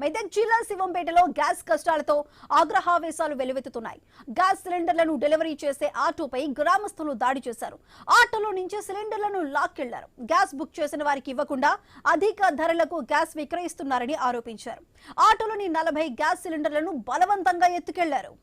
మెదక్ జిల్లా శివంపేటలో గ్యాస్ కష్టాలతో ఆగ్రహావేశాలు వెలువెత్తుతున్నాయి. Gas సిలిండర్లను delivery చేసే ఆటోపై గ్రామస్తులు దాడి చేశారు. ఆటోలో నుంచి సిలిండర్లను లాక్కెళ్లారు. గ్యాస్ బుక్ చేసిన వారికి ఇవ్వకుండా అధిక ధరలకు గ్యాస్ విక్రయిస్తున్నారని ఆరోపించారు. ఆటోలోని 40 గ్యాస్ సిలిండర్లను బలవంతంగా ఎత్తుకెళ్లారు.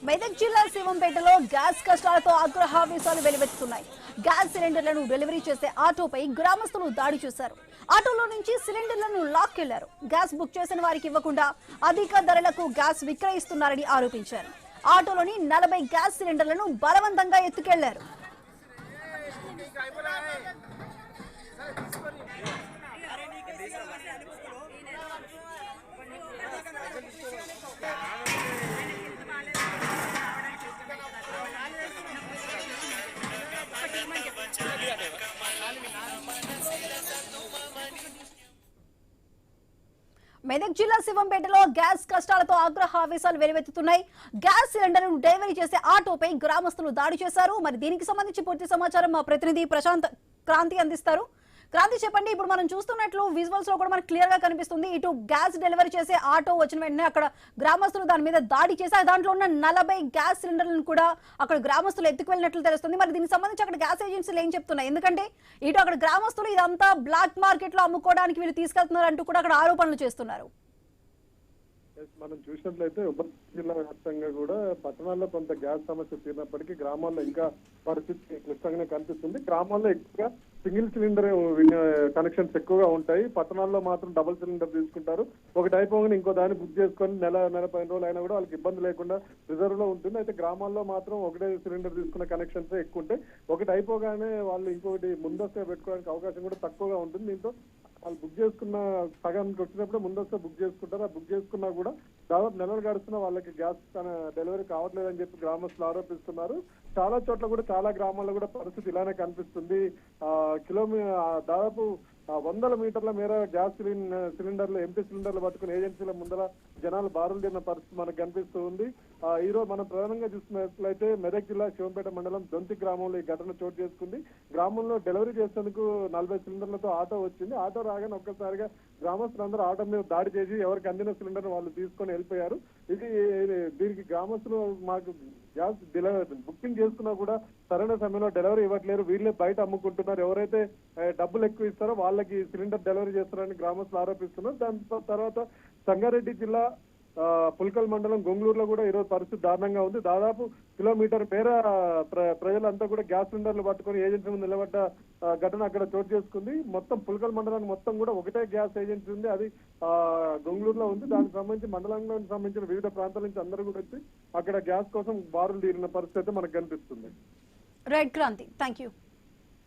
మెదక్ జిల్లా శివంపేటలో గ్యాస్ కష్టాలతో ఆగ్రహావేశాలు వెలువెత్తుతున్నాయి. గ్యాస్ సిలిండర్లను డెలివరీ చేసే ఆటోపై గ్రామస్తులు దాడి చేశారు. ఆటోలో నుంచి సిలిండర్లను లాక్కెళ్లారు. గ్యాస్ బుక్ చేసిన వారికి ఇవ్వకుండా అధిక ధరలకు గ్యాస్ విక్రయిస్తున్నారని ఆరోపించారు. ఆటోలోని 40 గ్యాస్ సిలిండర్లను బలవంతంగా ఎత్తుకెళ్లారు. మెదక్ జిల్లా శివంపేటలో గ్యాస్ కష్టాలతో ఆగ్రహావేశాలు వెలువెత్తుతున్నాయి. గ్యాస్ సిలిండర్ను డెలివరీ చేసే ఆటోపై గ్రామస్తులు దాడి చేశారు. మరి దీనికి సంబంధించి పూర్తి సమాచారం మా ప్రతినిధి ప్రశాంత్ క్రాంతి అందిస్తారు. క్రాంతి, చెప్పండి. ఇప్పుడు మనం చూస్తున్నట్లు విజువల్స్ లో కూడా మనకు క్లియర్ గా కనిపిస్తుంది. ఇటు గ్యాస్ డెలివరీ చేసే ఆటో వచ్చిన వెంటనే అక్కడ గ్రామస్తులు దాని మీద దాడి చేశారు. దాంట్లో ఉన్న 40 గ్యాస్ సిలిండర్లను కూడా అక్కడ గ్రామస్తులు ఎత్తుకువెళ్ళినట్లు తెలుస్తుంది. మరి దీనికి సంబంధించి అక్కడ గ్యాస్ ఏజెన్సీలు ఏం చెప్తున్నాయి? ఎందుకంటే ఇటు అక్కడ గ్రామస్తులు ఇదంతా బ్లాక్ మార్కెట్ లో అమ్ముకోవడానికి వీళ్ళు తీసుకెళ్తున్నారు అంటూ కూడా అక్కడ ఆరోపణలు చేస్తున్నారు. మనం చూసినట్లయితే ఉమ్మడి జిల్లా వ్యాప్తంగా కూడా పట్టణాల్లో కొంత గ్యాస్ సమస్య తీరినప్పటికీ గ్రామాల్లో ఇంకా పరిస్థితి క్లిష్టంగానే కనిపిస్తుంది. గ్రామాల్లో ఎక్కువగా సింగిల్ సిలిండర్ కనెక్షన్స్ ఎక్కువగా ఉంటాయి. పట్టణాల్లో మాత్రం డబుల్ సిలిండర్ తీసుకుంటారు. ఒకటి అయిపోగానే ఇంకో దాన్ని బుక్ చేసుకొని నెల 15 రోజులు అయినా కూడా వాళ్ళకి ఇబ్బంది లేకుండా రిజర్వ్ లో ఉంటుంది. అయితే గ్రామాల్లో మాత్రం ఒకటే సిలిండర్ తీసుకున్న కనెక్షన్స్ ఎక్కువ ఉంటాయి. ఒకటి అయిపోగానే వాళ్ళు ఇంకొకటి ముందస్తుగా పెట్టుకోవడానికి అవకాశం కూడా తక్కువగా ఉంటుంది. దీంతో వాళ్ళు బుక్ చేసుకున్న సగానికి వచ్చినప్పుడు ముందస్తు బుక్ చేసుకుంటారు. ఆ బుక్ చేసుకున్నా కూడా దాదాపు నెలలు గడుస్తున్నా వాళ్ళకి గ్యాస్ డెలివరీ కావట్లేదని చెప్పి గ్రామస్తులు ఆరోపిస్తున్నారు. చాలా చోట్ల కూడా చాలా గ్రామాల్లో కూడా పరిస్థితి ఇలానే కనిపిస్తుంది. దాదాపు 100 మీటర్ల మేర గ్యాస్ సిలిండర్లు ఎంటీ సిలిండర్లు పట్టుకుని ఏజెన్సీల ముందర జనాలు బారులు తీరిన పరిస్థితి మనకు కనిపిస్తూ ఉంది. ఈ రోజు మనం ప్రధానంగా చూస్తున్నట్లయితే మెదక్ జిల్లా శివంపేట మండలం దొంతి గ్రామంలో ఈ ఘటన చోటు చేసుకుంది. గ్రామంలో డెలివరీ చేసేందుకు 40 సిలిండర్లతో ఆటో వచ్చింది. ఆటో రాగానే ఒక్కసారిగా గ్రామస్తులందరూ ఆటో మీద దాడి చేసి ఎవరికి అందిన సిలిండర్ వాళ్ళు తీసుకొని వెళ్ళిపోయారు. దీనికి గ్రామస్తులు మాకు గ్యాస్ బుకింగ్ చేసుకున్నా కూడా సరైన సమయంలో డెలివరీ ఇవ్వట్లేరు, వీళ్ళే బయట అమ్ముకుంటున్నారు, ఎవరైతే డబ్బులు ఎక్కువ ఇస్తారో వాళ్ళకి సిలిండర్ డెలివరీ చేస్తారని గ్రామస్తులు ఆరోపిస్తున్నారు. దాని తర్వాత సంగారెడ్డి జిల్లా పుల్కల్ మండలం గొంగళూరులో కూడా ఈరోజు పరిస్థితి దారుణంగా ఉంది. దాదాపు కిలోమీటర్ మేర ప్రజలంతా కూడా గ్యాస్ సిలిండర్లు పట్టుకొని ఏజెన్సీ ముందు నిలబడ్డ ఘటన అక్కడ చోటు చేసుకుంది. మొత్తం పుల్కల్ మండలానికి మొత్తం కూడా ఒకటే గ్యాస్ ఏజెన్సీ ఉంది, అది గొంగళూరులో ఉంది. దానికి సంబంధించి మండలానికి సంబంధించిన వివిధ ప్రాంతాల నుంచి అందరూ కూడా వచ్చి అక్కడ గ్యాస్ కోసం బారులు తీరిన పరిస్థితి మనకు కనిపిస్తుంది. Right Kranti, thank you.